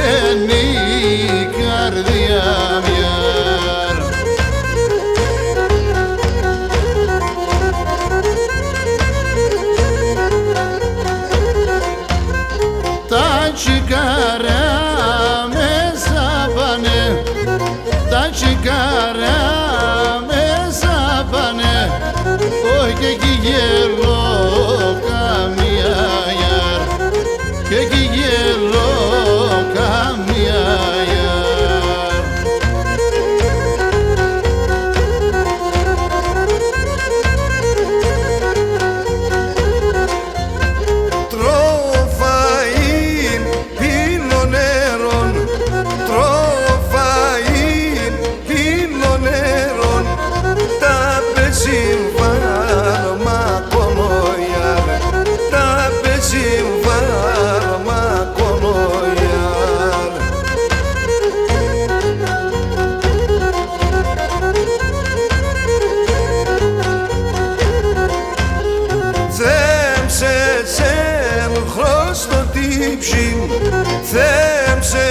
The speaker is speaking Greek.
πηγαίνει η καρδιά μια. Τα τσιγάρα μέσα πάνε, τα τσιγάρα μέσα πάνε, όχι και εκεί γελώ καμία γιαρ, και εκεί γελώ καμία γιαρ. Θέμψε